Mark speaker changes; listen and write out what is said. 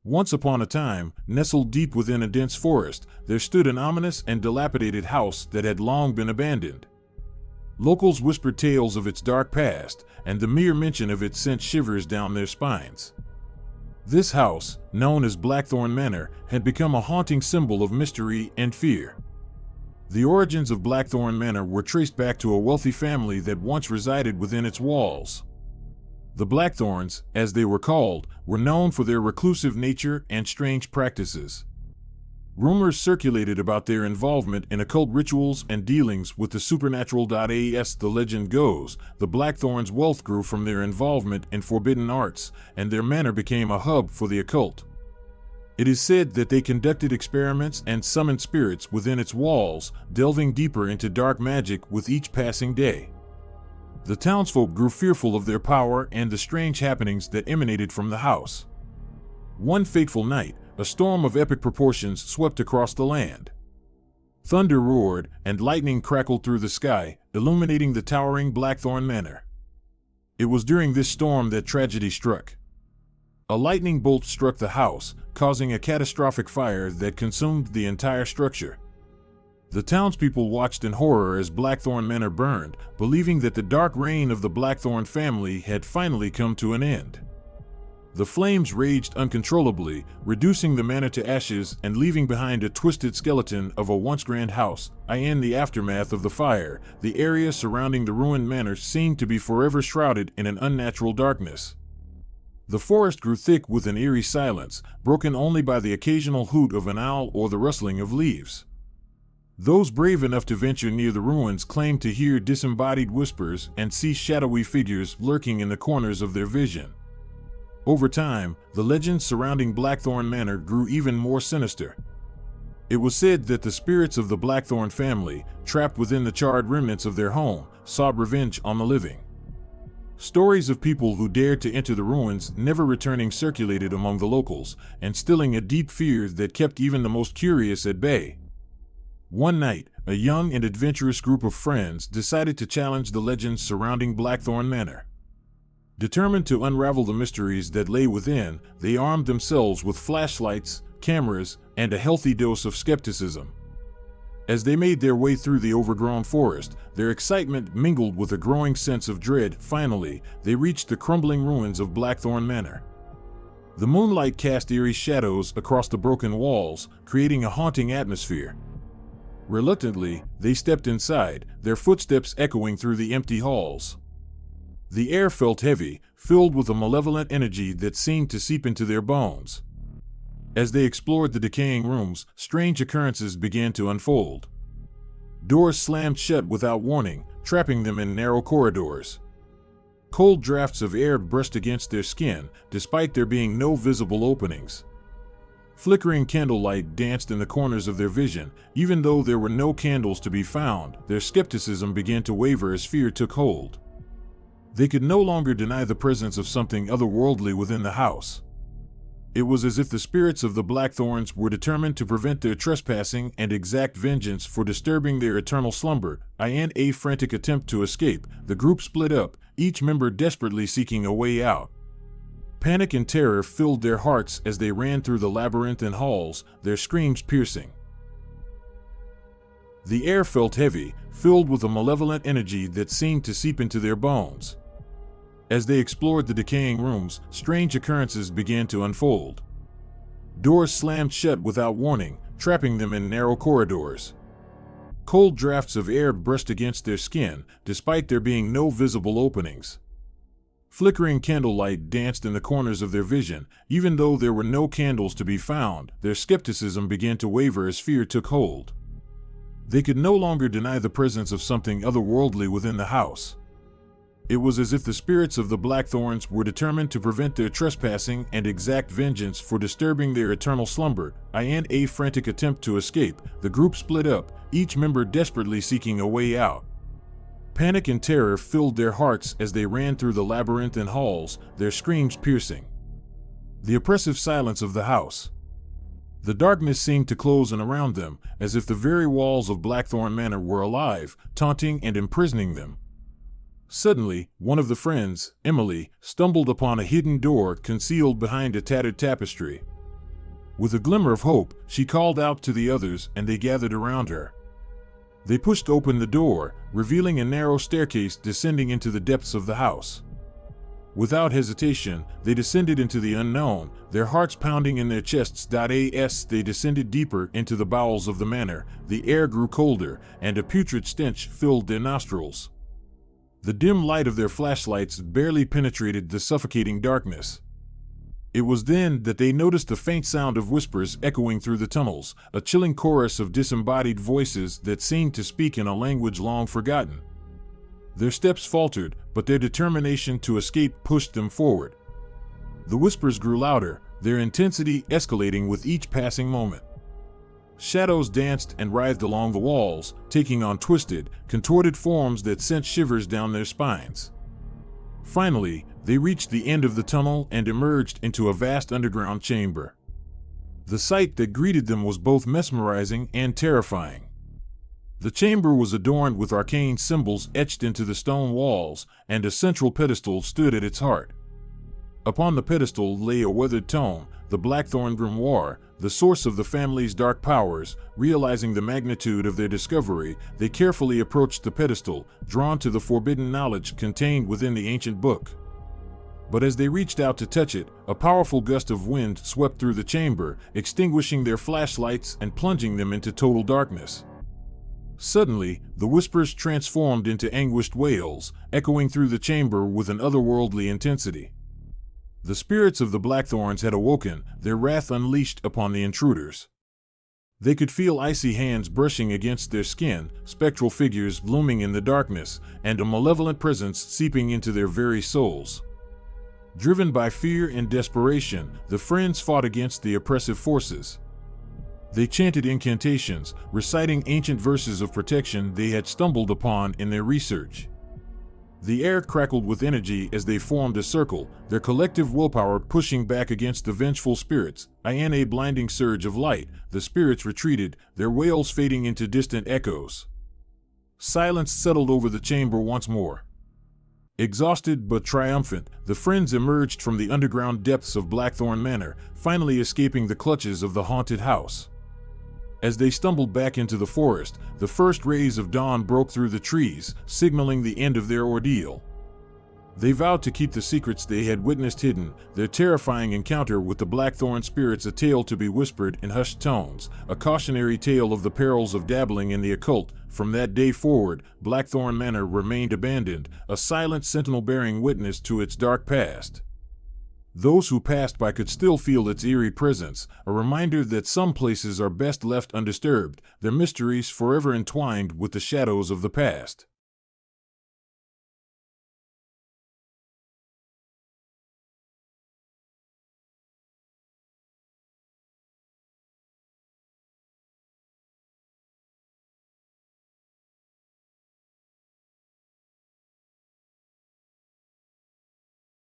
Speaker 1: Once upon a time, nestled deep within a dense forest, there stood an ominous and dilapidated house that had long been abandoned. Locals whispered tales of its dark past, and the mere mention of it sent shivers down their spines. This house, known as Blackthorn Manor, had become a haunting symbol of mystery and fear. The origins of Blackthorn Manor were traced back to a wealthy family that once resided within its walls. The Blackthorns, as they were called, were known for their reclusive nature and strange practices. Rumors circulated about their involvement in occult rituals and dealings with the supernatural. As the legend goes, the Blackthorns' wealth grew from their involvement in forbidden arts, and their manor became a hub for the occult. It is said that they conducted experiments and summoned spirits within its walls, delving deeper into dark magic with each passing day. The townsfolk grew fearful of their power and the strange happenings that emanated from the house. One fateful night, a storm of epic proportions swept across the land. Thunder roared, and lightning crackled through the sky, illuminating the towering Blackthorn Manor. It was during this storm that tragedy struck. A lightning bolt struck the house, causing a catastrophic fire that consumed the entire structure. The townspeople watched in horror as Blackthorn Manor burned, believing that the dark reign of the Blackthorn family had finally come to an end. The flames raged uncontrollably, reducing the manor to ashes and leaving behind a twisted skeleton of a once grand house. In the aftermath of the fire, the area surrounding the ruined manor seemed to be forever shrouded in an unnatural darkness. The forest grew thick with an eerie silence, broken only by the occasional hoot of an owl or the rustling of leaves. Those brave enough to venture near the ruins claimed to hear disembodied whispers and see shadowy figures lurking in the corners of their vision. Over time, the legends surrounding Blackthorn Manor grew even more sinister. It was said that the spirits of the Blackthorn family, trapped within the charred remnants of their home, sought revenge on the living. Stories of people who dared to enter the ruins never returning circulated among the locals, instilling a deep fear that kept even the most curious at bay. One night, a young and adventurous group of friends decided to challenge the legends surrounding Blackthorn Manor. Determined to unravel the mysteries that lay within, they armed themselves with flashlights, cameras, and a healthy dose of skepticism. As they made their way through the overgrown forest, their excitement mingled with a growing sense of dread. Finally, they reached the crumbling ruins of Blackthorn Manor. The moonlight cast eerie shadows across the broken walls, creating a haunting atmosphere. Reluctantly, they stepped inside, their footsteps echoing through the empty halls. The air felt heavy, filled with a malevolent energy that seemed to seep into their bones. As they explored the decaying rooms, strange occurrences began to unfold. Doors slammed shut without warning, trapping them in narrow corridors. Cold drafts of air brushed against their skin, despite there being no visible openings. Flickering candlelight danced in the corners of their vision. Even though there were no candles to be found, their skepticism began to waver as fear took hold. They could no longer deny the presence of something otherworldly within the house. It was as if the spirits of the Blackthorns were determined to prevent their trespassing and exact vengeance for disturbing their eternal slumber. In a frantic attempt to escape, the group split up, each member desperately seeking a way out. Panic and terror filled their hearts as they ran through the labyrinthine halls, their screams piercing. The air felt heavy, filled with a malevolent energy that seemed to seep into their bones. As they explored the decaying rooms, strange occurrences began to unfold. Doors slammed shut without warning, trapping them in narrow corridors. Cold drafts of air brushed against their skin, despite there being no visible openings. Flickering candlelight danced in the corners of their vision. Even though there were no candles to be found, their skepticism began to waver as fear took hold. They could no longer deny the presence of something otherworldly within the house. It was as if the spirits of the Blackthorns were determined to prevent their trespassing and exact vengeance for disturbing their eternal slumber. In a frantic attempt to escape, the group split up, each member desperately seeking a way out. Panic and terror filled their hearts as they ran through the labyrinthine halls, their screams piercing the oppressive silence of the house. The darkness seemed to close in around them, as if the very walls of Blackthorn Manor were alive, taunting and imprisoning them. Suddenly, one of the friends, Emily, stumbled upon a hidden door concealed behind a tattered tapestry. With a glimmer of hope, she called out to the others and they gathered around her. They pushed open the door, revealing a narrow staircase descending into the depths of the house. Without hesitation, they descended into the unknown, their hearts pounding in their chests. As they descended deeper into the bowels of the manor, the air grew colder, and a putrid stench filled their nostrils. The dim light of their flashlights barely penetrated the suffocating darkness. It was then that they noticed the faint sound of whispers echoing through the tunnels, a chilling chorus of disembodied voices that seemed to speak in a language long forgotten. Their steps faltered, but their determination to escape pushed them forward. The whispers grew louder, their intensity escalating with each passing moment. Shadows danced and writhed along the walls, taking on twisted, contorted forms that sent shivers down their spines. Finally, they reached the end of the tunnel and emerged into a vast underground chamber. The sight that greeted them was both mesmerizing and terrifying. The chamber was adorned with arcane symbols etched into the stone walls, and a central pedestal stood at its heart. Upon the pedestal lay a weathered tome, the Blackthorn grimoire, the source of the family's dark powers. Realizing the magnitude of their discovery, they carefully approached the pedestal, drawn to the forbidden knowledge contained within the ancient book. But as they reached out to touch it, a powerful gust of wind swept through the chamber, extinguishing their flashlights and plunging them into total darkness. Suddenly, the whispers transformed into anguished wails, echoing through the chamber with an otherworldly intensity. The spirits of the Blackthorns had awoken, their wrath unleashed upon the intruders. They could feel icy hands brushing against their skin, spectral figures looming in the darkness, and a malevolent presence seeping into their very souls. Driven by fear and desperation, the friends fought against the oppressive forces. They chanted incantations, reciting ancient verses of protection they had stumbled upon in their research. The air crackled with energy as they formed a circle, their collective willpower pushing back against the vengeful spirits. In a blinding surge of light, the spirits retreated, their wails fading into distant echoes. Silence settled over the chamber once more. Exhausted but triumphant, the friends emerged from the underground depths of Blackthorn Manor, finally escaping the clutches of the haunted house. As they stumbled back into the forest, the first rays of dawn broke through the trees, signaling the end of their ordeal. They vowed to keep the secrets they had witnessed hidden, their terrifying encounter with the Blackthorn spirits a tale to be whispered in hushed tones, a cautionary tale of the perils of dabbling in the occult. From that day forward, Blackthorn Manor remained abandoned, a silent sentinel bearing witness to its dark past. Those who passed by could still feel its eerie presence, a reminder that some places are best left undisturbed, their mysteries forever entwined with the shadows of the past.